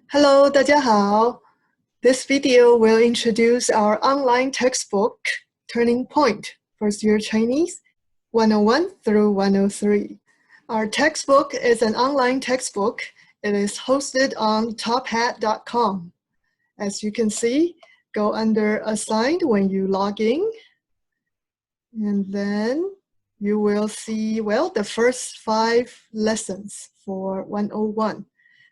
Hello, 大家好. This video will introduce our online textbook, Turning Point, First Year Chinese, 101 through 103. Our textbook is an online textbook. It is hosted on tophat.com. As you can see, go under Assigned when you log in. And then you will see, well, the first 5 lessons for 101.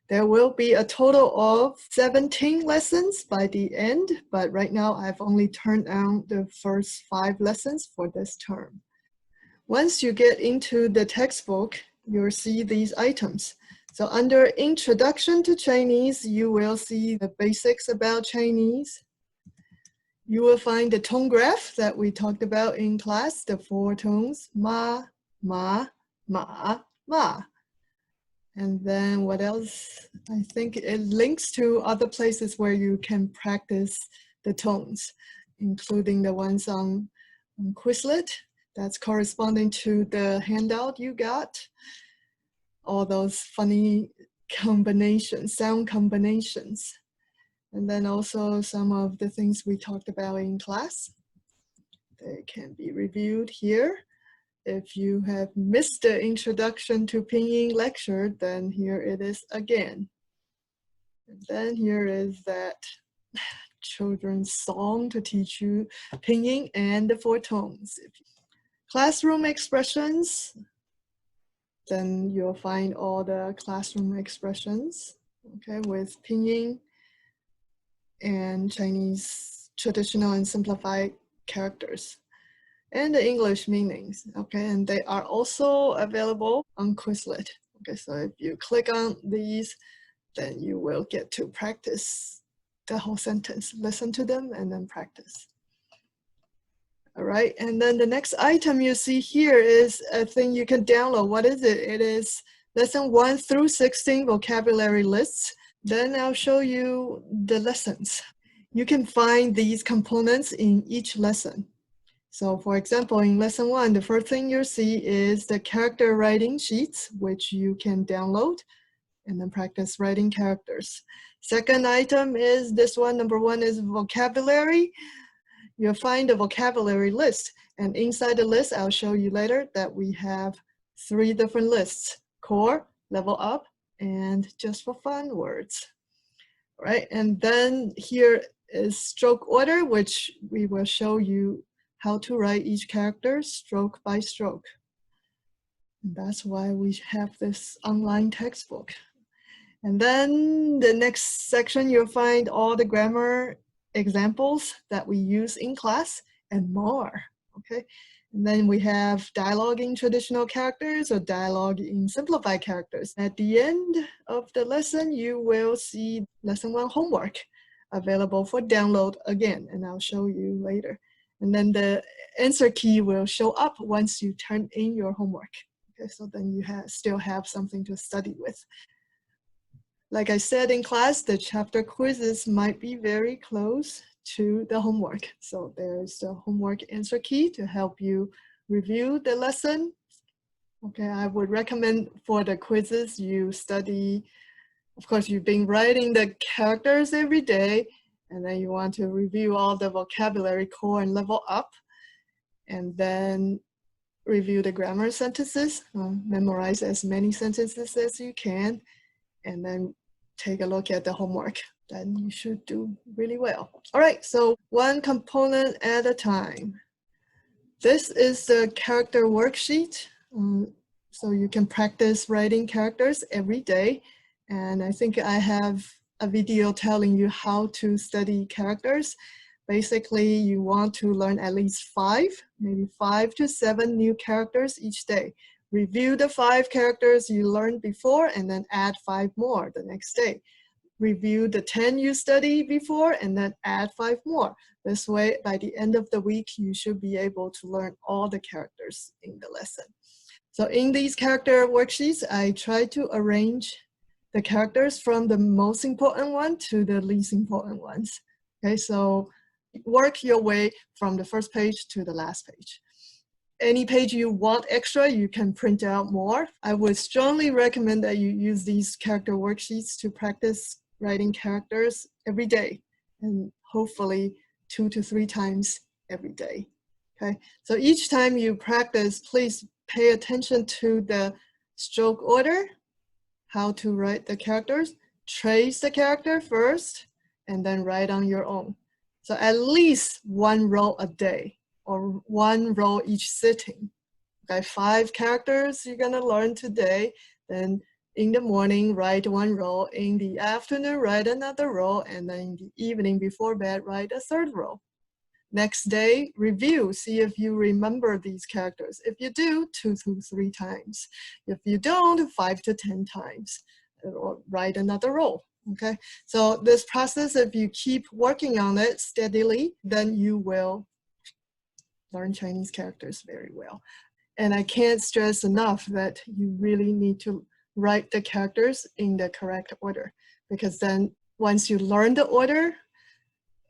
There will be a total of 17 lessons by the end, but right now I've only turned on the first 5 lessons for this term. Once you get into the textbook, you'll see these items. So under Introduction to Chinese, you will see the basics about Chinese. You will find the tone graph that we talked about in class, the 4 tones, ma, ma, ma, ma. And then what else? I think it links to other places where you can practice the tones, including the ones on Quizlet. That's corresponding to the handout you got. All those funny combinations, sound combinations. And then also some of the things we talked about in class. They can be reviewed here. If you have missed the Introduction to Pinyin lecture, then here it is again. And then here is that children's song to teach you Pinyin and the 4 tones. Classroom expressions, then you'll find all the classroom expressions, okay, with Pinyin and Chinese traditional and simplified characters. And the English meanings, okay, and they are also available on Quizlet. Okay, so if you click on these, then you will get to practice the whole sentence, listen to them and then practice. All right, and then the next item you see here is a thing you can download. What is it? It is lesson 1 through 16 vocabulary lists. Then I'll show you the lessons. You can find these components in each lesson. So for example, in lesson 1, the first thing you'll see is the character writing sheets, which you can download and then practice writing characters. Second item is this one, number 1 is vocabulary. You'll find the vocabulary list, and inside the list, I'll show you later that we have 3 different lists: core, level up, and just for fun words. All right, and then here is stroke order, which we will show you how to write each character stroke by stroke. And that's why we have this online textbook. And then the next section, you'll find all the grammar examples that we use in class and more, okay? And then we have dialogue in traditional characters or dialogue in simplified characters. At the end of the lesson, you will see lesson 1 homework available for download again, and I'll show you later. And then the answer key will show up once you turn in your homework. Okay, so then you still have something to study with. Like I said in class, the chapter quizzes might be very close to the homework. So there's the homework answer key to help you review the lesson. Okay, I would recommend for the quizzes you study, of course, you've been writing the characters every day, and then you want to review all the vocabulary core and level up, and then review the grammar sentences, memorize as many sentences as you can, and then take a look at the homework. Then you should do really well. All right, so 1 component at a time. This is the character worksheet. So you can practice writing characters every day. And I think I have a video telling you how to study characters. Basically, you want to learn at least 5, maybe 5 to 7 new characters each day. Review the 5 characters you learned before and then add 5 more the next day. Review the 10 you studied before and then add 5 more. This way, by the end of the week, you should be able to learn all the characters in the lesson. So in these character worksheets, I try to arrange the characters from the most important one to the least important ones. Okay, so work your way from the first page to the last page. Any page you want extra, you can print out more. I would strongly recommend that you use these character worksheets to practice writing characters every day, and hopefully 2 to 3 times every day. Okay, so each time you practice, please pay attention to the stroke order, how to write the characters, trace the character first, and then write on your own. So at least 1 row a day, or 1 row each sitting. Okay, 5 characters you're gonna learn today, then in the morning, write 1 row, in the afternoon, write another row, and then in the evening before bed, write a 3rd row. Next day, review, see if you remember these characters. If you do, 2 to 3 times. If you don't, 5 to 10 times, or write another row, okay? So this process, if you keep working on it steadily, then you will learn Chinese characters very well. And I can't stress enough that you really need to write the characters in the correct order, because then once you learn the order,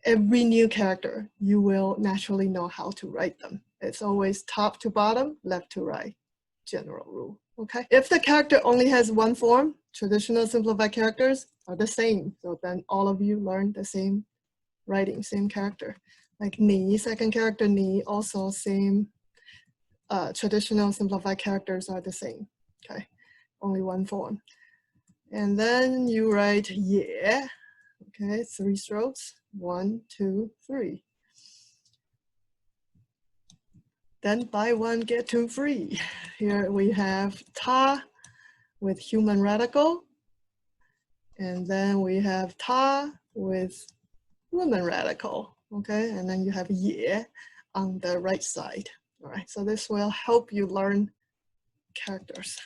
every new character, you will naturally know how to write them. It's always top to bottom, left to right, general rule, okay? If the character only has 1 form, traditional simplified characters are the same. So then all of you learn the same writing, same character. Like ni, second character ni, also same. Traditional simplified characters are the same, okay? Only 1 form. And then you write yeah, okay, 3 strokes, 1, 2, 3. Then buy 1, get 2 free. Here we have ta with human radical. And then we have ta with woman radical, okay? And then you have ye on the right side. All right, so this will help you learn characters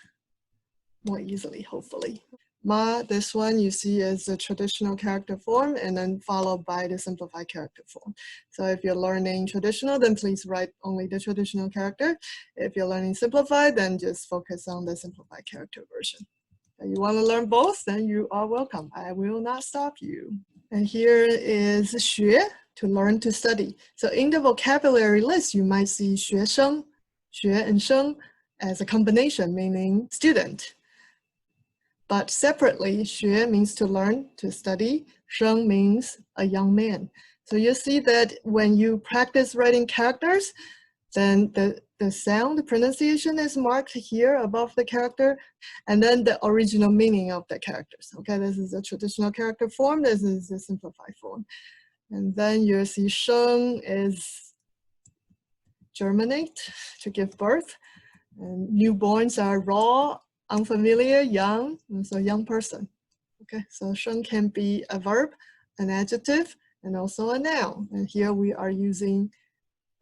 more easily, hopefully. Ma, this one you see is the traditional character form, and then followed by the simplified character form. So if you're learning traditional, then please write only the traditional character. If you're learning simplified, then just focus on the simplified character version. If you want to learn both, then you are welcome. I will not stop you. And here is 学, to learn to study. So in the vocabulary list, you might see 学生, 学 and 生 as a combination, meaning student. But separately, 学 means to learn, to study. 生 means a young man. So you see that when you practice writing characters, then the sound, the pronunciation is marked here above the character, and then the original meaning of the characters. Okay, this is a traditional character form, this is the simplified form. And then you see 生 is germinate, to give birth. And newborns are raw, unfamiliar, young, so young person. Okay, so 生 can be a verb, an adjective, and also a noun. And here we are using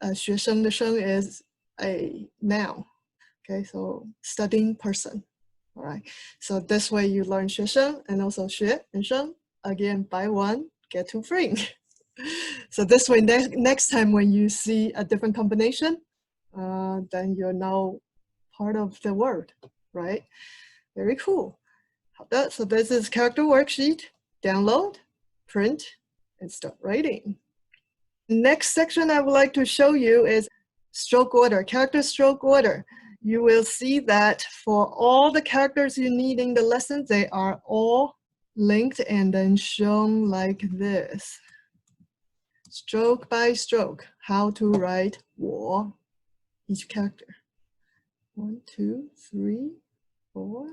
学生 the 生 is a noun. Okay, so studying person. All right, so this way you learn 学生 and also 学 and 生. Again, buy 1, get 2 free. So this way, next time when you see a different combination, then you're now part of the word, right? Very cool. So this is character worksheet. Download, print, and start writing. Next section I would like to show you is stroke order, character stroke order. You will see that for all the characters you need in the lesson, they are all linked and then shown like this. Stroke by stroke, how to write 我, each character. 1, 2, 3, 4,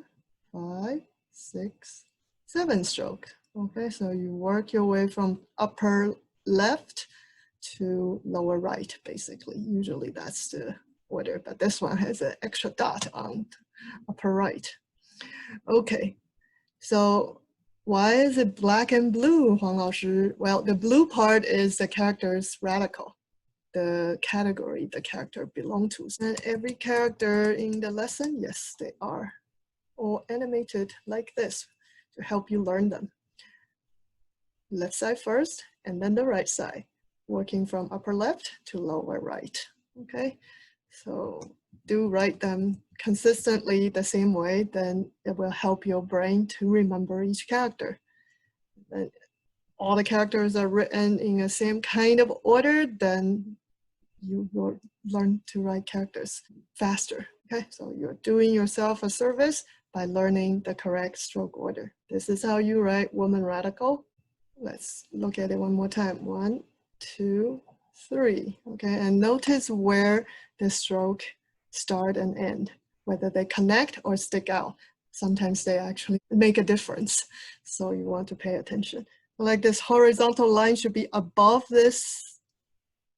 5, 6, 7 stroke. Okay, so you work your way from upper left to lower right, basically. Usually that's the order, but this one has an extra dot on upper right. Okay, so why is it black and blue, Huang Laoshi? Well, the blue part is the character's radical, the category the character belongs to. And every character in the lesson, yes, they are all animated like this to help you learn them. Left side first, and then the right side, working from upper left to lower right, okay? So do write them consistently the same way, then it will help your brain to remember each character. And all the characters are written in the same kind of order, then you will learn to write characters faster, okay? So you're doing yourself a service by learning the correct stroke order. This is how you write woman radical. Let's look at it one more time. 1, 2, 3. Okay, and notice where the stroke start and end, whether they connect or stick out. Sometimes they actually make a difference, so you want to pay attention. Like this horizontal line should be above this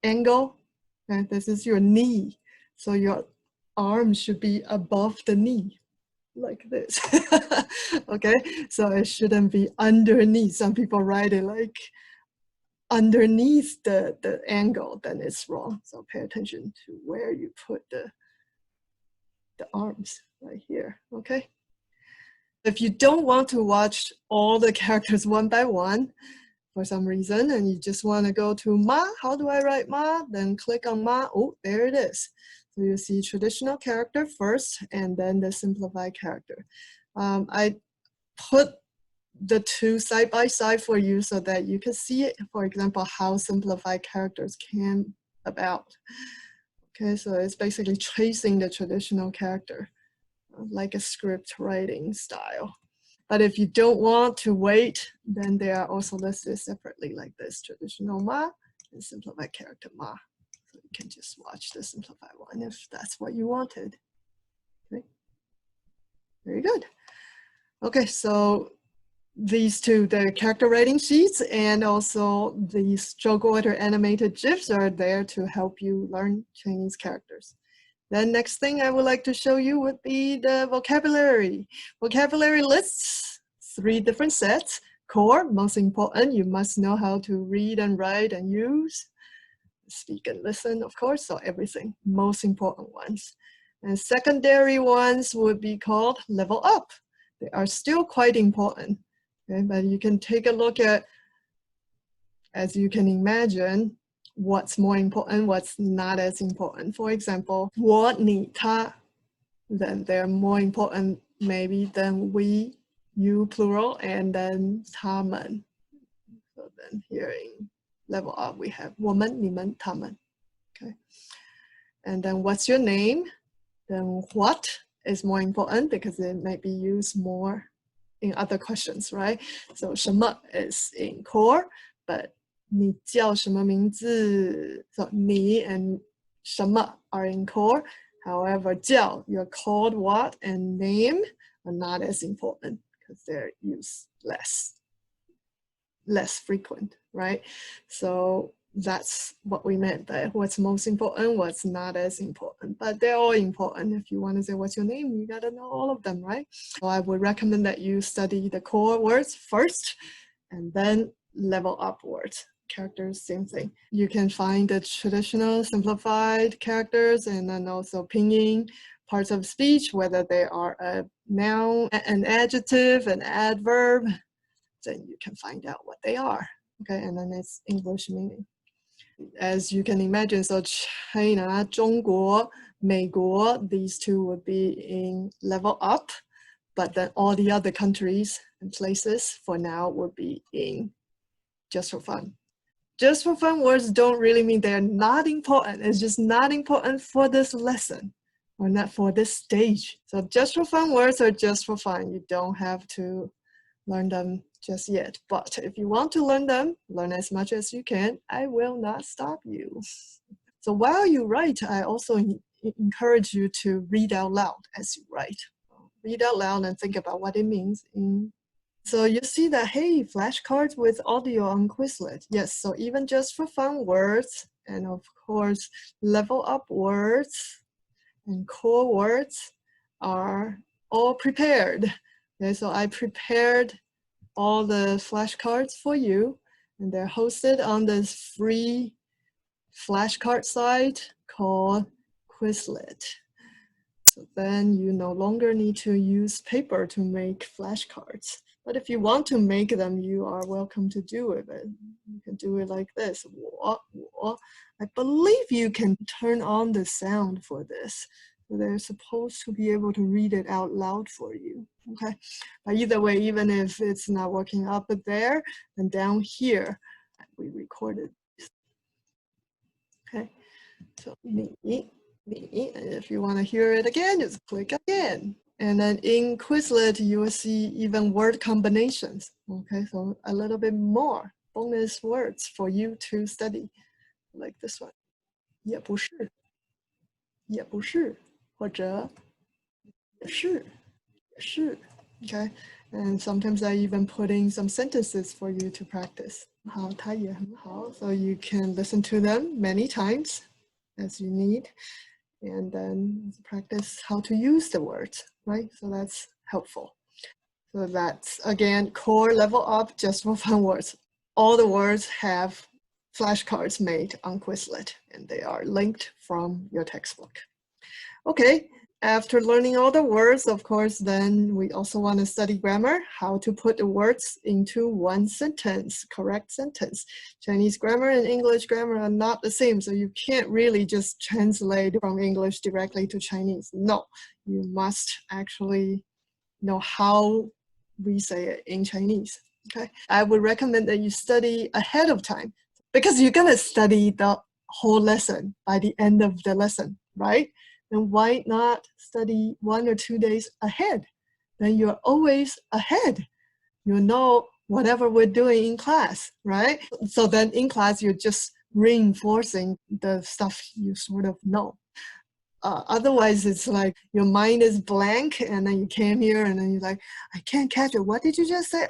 angle, and this is your knee, so your arm should be above the knee, like this. Okay, so it shouldn't be underneath. Some people write it like underneath the angle, then it's wrong. So pay attention to where you put the arms, right here. Okay, if you don't want to watch all the characters one by one for some reason, and you just want to go to ma, how do I write ma? Then click on ma. Oh, there it is. So you see traditional character first, and then the simplified character. I put the two side by side for you so that you can see it, for example, how simplified characters came about. Okay, so it's basically tracing the traditional character, like a script writing style. But if you don't want to wait, then they are also listed separately like this: traditional ma and simplified character ma. So you can just watch the simplified one if that's what you wanted. Okay, very good. Okay, so these two, the character writing sheets and also the stroke order animated GIFs are there to help you learn Chinese characters. The next thing I would like to show you would be the vocabulary. Vocabulary lists 3 different sets. Core, most important, you must know how to read and write and use. Speak and listen, of course, so everything, most important ones. And secondary ones would be called level up. They are still quite important, okay? But you can take a look at, as you can imagine, what's more important, what's not as important. For example, 我, 你, 他, then they're more important maybe than we, you plural, and then 他们. So then here in level up we have 我们, 你们, 他们. Okay. And then what's your name? Then what is more important because it might be used more in other questions, right? So 什么 is in core, but 你叫什么名字? So 你 and 什么 are in core. However, 叫, you're called what, and name are not as important because they're used less frequent, right? So that's what we meant by what's most important, what's not as important. But they're all important. If you want to say what's your name, you gotta know all of them, right? So I would recommend that you study the core words first and then level up words. Characters, same thing. You can find the traditional simplified characters and then also pinyin parts of speech, whether they are a noun, an adjective, an adverb, then you can find out what they are. Okay, and then it's English meaning. As you can imagine, so China, 中国, 美国, these two would be in level up, but then all the other countries and places for now would be in just for fun. Just for fun words don't really mean they're not important. It's just not important for this lesson or not for this stage. So just for fun words are just for fun. You don't have to learn them just yet. But if you want to learn them, learn as much as you can. I will not stop you. So while you write, I also encourage you to read out loud as you write. Read out loud and think about what it means. So you see that, hey, flashcards with audio on Quizlet. Yes, so even just for fun words, and of course, level up words and core words are all prepared. Okay, so I prepared all the flashcards for you, and they're hosted on this free flashcard site called Quizlet. So then you no longer need to use paper to make flashcards. But if you want to make them, you are welcome to do it. But you can do it like this. 我, 我. I believe you can turn on the sound for this. So they're supposed to be able to read it out loud for you. Okay. But either way, even if it's not working up there, then down here, we recorded this. Okay. So me. And if you want to hear it again, just click again. And then in Quizlet, you will see even word combinations. Okay, so a little bit more bonus words for you to study, like this one. 也不是，也不是，或者也是，也是. Okay, and sometimes I even put in some sentences for you to practice. 好，它也很好, so you can listen to them many times as you need, and then practice how to use the words, right? So that's helpful. So that's, again, core level up just for fun words. All the words have flashcards made on Quizlet, and they are linked from your textbook. Okay, after learning all the words, of course, then we also want to study grammar, how to put the words into one sentence, correct sentence. Chinese grammar and English grammar are not the same, so you can't really just translate from English directly to Chinese. No, you must actually know how we say it in Chinese. Okay, I would recommend that you study ahead of time because you're gonna study the whole lesson by the end of the lesson, right? Then why not study 1 or 2 days ahead? Then you're always ahead. You know whatever we're doing in class, right? So then in class, you're just reinforcing the stuff you sort of know. Otherwise, it's like your mind is blank and then you came here and then you're like, I can't catch it. What did you just say?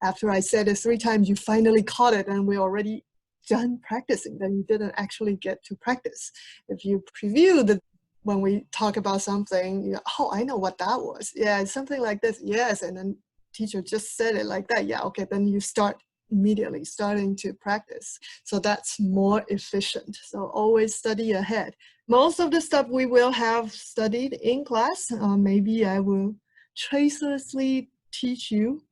After I said it 3 times, you finally caught it and we're already done practicing. Then you didn't actually get to practice. If you preview when we talk about something, you know, oh, I know what that was. Yeah, it's something like this. Yes, and then teacher just said it like that. Yeah, okay, then you start immediately starting to practice. So that's more efficient. So always study ahead. Most of the stuff we will have studied in class. Maybe I will tracelessly teach you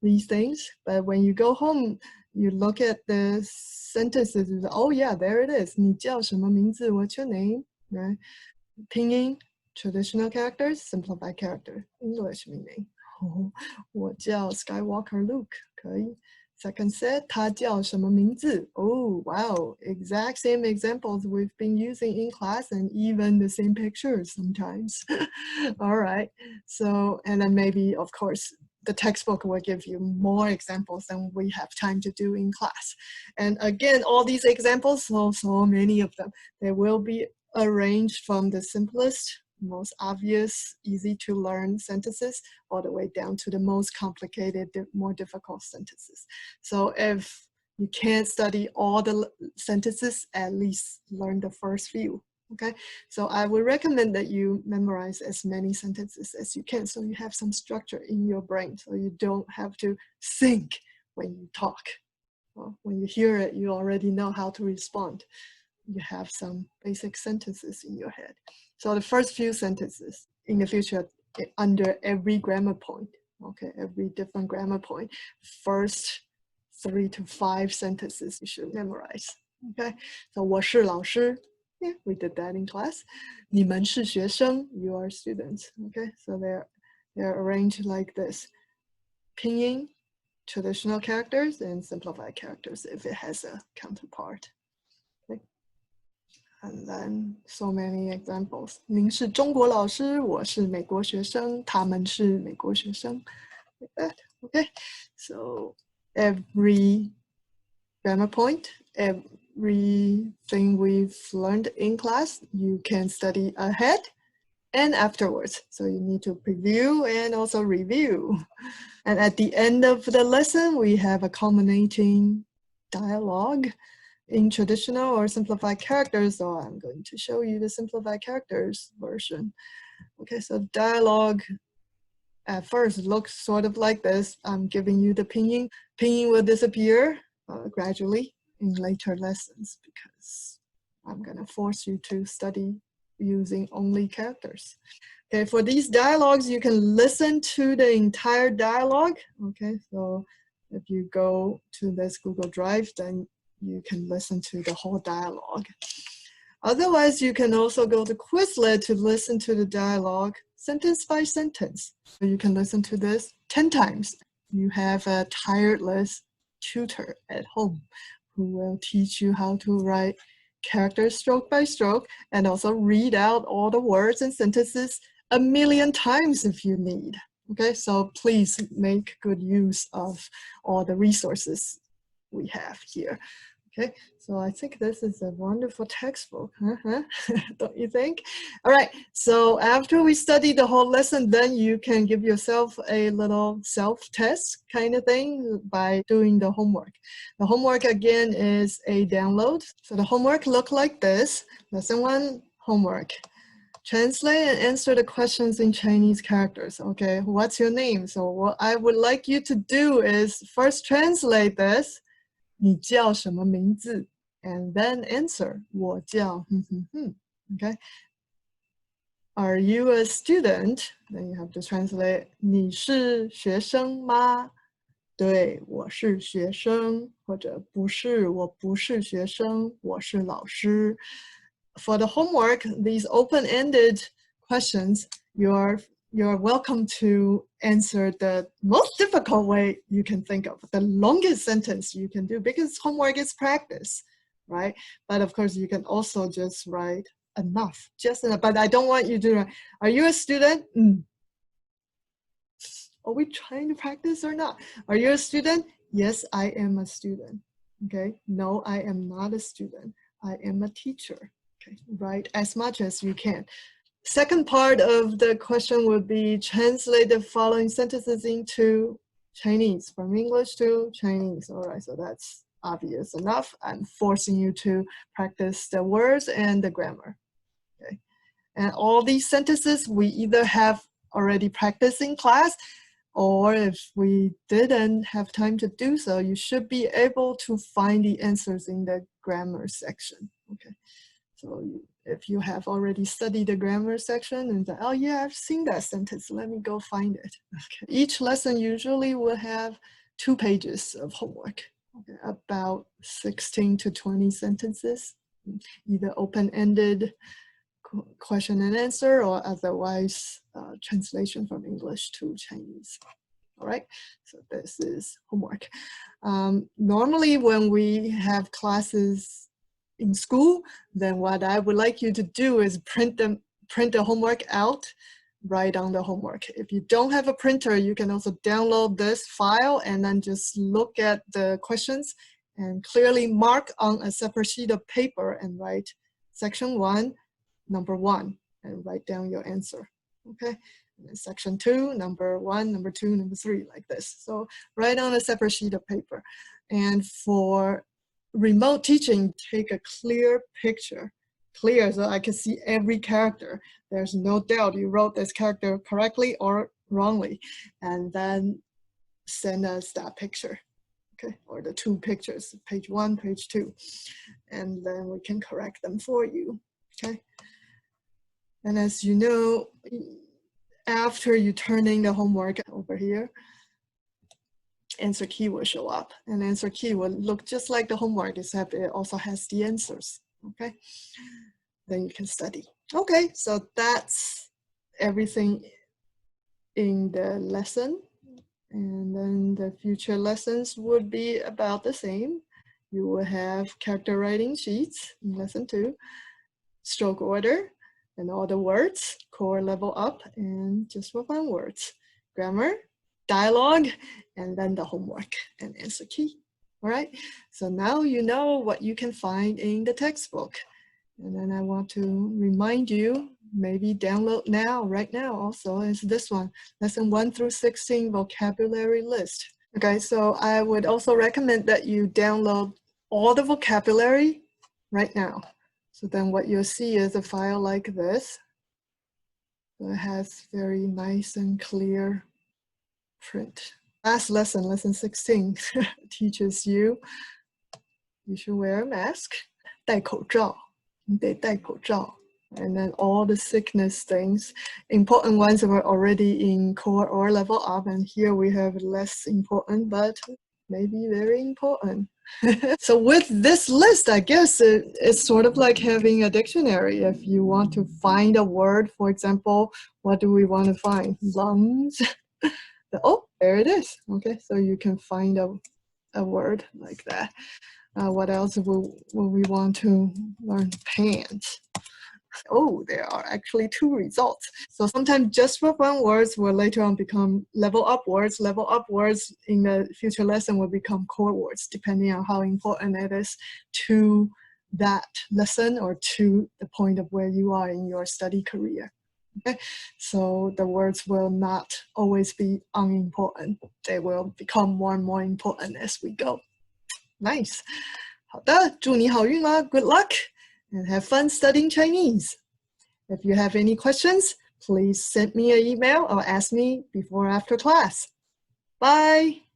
these things. But when you go home, you look at the sentences. Oh yeah, there it is. 你叫什么名字? What's your name? Right? Pinyin, traditional characters, simplified character, English meaning. 我叫 Skywalker Luke, 可以. Second set, 他叫什么名字? Oh, wow, exact same examples we've been using in class and even the same pictures sometimes. All right, so, and then maybe, of course, the textbook will give you more examples than we have time to do in class. And again, all these examples, so many of them, they will be arranged from the simplest, most obvious, easy to learn sentences all the way down to the most complicated, more difficult sentences. So if you can't study all the sentences, at least learn the first few. Okay, so I would recommend that you memorize as many sentences as you can so you have some structure in your brain so you don't have to think when you talk. Well, when you hear it, you already know how to respond. You have some basic sentences in your head. So the first few sentences in the future, under every grammar point, okay, every different grammar point, first 3 to 5 sentences you should memorize. Okay, so 我是老师, yeah, we did that in class. 你们是学生, you are students. Okay, so they're arranged like this. Pinyin, traditional characters, and simplified characters if it has a counterpart. Okay. And then so many examples. 您是中国老师, 我是美国学生, 他们是美国学生. Like that. Okay. So every grammar point, everything we've learned in class, you can study ahead and afterwards. So you need to preview and also review. And at the end of the lesson, we have a culminating dialogue in traditional or simplified characters. So I'm going to show you the simplified characters version. Okay, so dialogue at first looks sort of like this. I'm giving you the pinyin. Pinyin will disappear gradually in later lessons because I'm going to force you to study using only characters. Okay, for these dialogues, you can listen to the entire dialogue. Okay, so if you go to this Google Drive, then you can listen to the whole dialogue. Otherwise, you can also go to Quizlet to listen to the dialogue sentence by sentence. So you can listen to this 10 times. You have a tireless tutor at home who will teach you how to write characters stroke by stroke and also read out all the words and sentences 1,000,000 times if you need. Okay, so please make good use of all the resources we have here. Okay, so I think this is a wonderful textbook, don't you think? All right, so after we study the whole lesson, then you can give yourself a little self-test kind of thing by doing the homework. The homework again is a download. So the homework look like this. Lesson 1 homework. Translate and answer the questions in Chinese characters. Okay, what's your name? So what I would like you to do is first translate this. 你叫什么名字? And then answer. 我叫 Okay. Are you a student? Then you have to translate. 你是学生吗? 对，我是学生。或者不是，我不是学生，我是老师。For the homework, these open-ended questions, you're welcome to answer the most difficult way you can think of, the longest sentence you can do, because homework is practice, right? But of course, you can also just write enough, just enough. But I don't want you to write, are you a student? Are we trying to practice or not? Are you a student? Yes, I am a student. Okay, no, I am not a student. I am a teacher. Okay, write as much as you can. Second part of the question would be translate the following sentences into Chinese, from English to Chinese. All right, so that's obvious enough. I'm forcing you to practice the words and the grammar. Okay, and all these sentences we either have already practiced in class, or if we didn't have time to do so, you should be able to find the answers in the grammar section. Okay. So if you have already studied the grammar section and say, oh yeah, I've seen that sentence, let me go find it. Okay. Each lesson usually will have 2 pages of homework, okay, about 16 to 20 sentences, either open-ended question and answer or otherwise translation from English to Chinese. All right, so this is homework. Normally when we have classes in school, then what I would like you to do is print the homework out, write down the homework. If you don't have a printer, you can also download this file and then just look at the questions and clearly mark on a separate sheet of paper and write section 1, number 1, and write down your answer. Okay, and then section 2, number 1, number 2, number 3, like this. So write on a separate sheet of paper. And for remote teaching, take a clear picture, clear so I can see every character. There's no doubt you wrote this character correctly or wrongly, and then send us that picture, okay, or the 2 pictures, page 1, page 2, and then we can correct them for you, okay? And as you know, after you turn in the homework over here, answer key will show up, and answer key will look just like the homework, except it also has the answers. Okay, then you can study. Okay, so that's everything in the lesson, and then the future lessons would be about the same. You will have character writing sheets in lesson 2, stroke order, and all the words, core level up, and just for fun words, grammar, dialogue, and then the homework and answer key. All right, so now you know what you can find in the textbook. And then I want to remind you, maybe download now, right now also, is this one, lesson 1 through 16 vocabulary list. Okay, so I would also recommend that you download all the vocabulary right now. So then what you'll see is a file like this that has very nice and clear print. Last lesson, lesson 16, teaches you should wear a mask, 戴口罩, 你得戴口罩. And then all the sickness things, important ones were already in core or level up, and here we have less important, but maybe very important. So with this list, I guess it's sort of like having a dictionary. If you want to find a word, for example, what do we want to find? Lungs. Oh, there it is. Okay, so you can find a word like that. What else will we want to learn? Pants. Oh, there are actually 2 results. So sometimes just for fun words will later on become level up words. Level up words in the future lesson will become core words, depending on how important it is to that lesson or to the point of where you are in your study career. Okay, so the words will not always be unimportant. They will become more and more important as we go. Nice. 好的，祝你好运啦 ！Good luck and have fun studying Chinese. If you have any questions, please send me an email or ask me before or after class. Bye.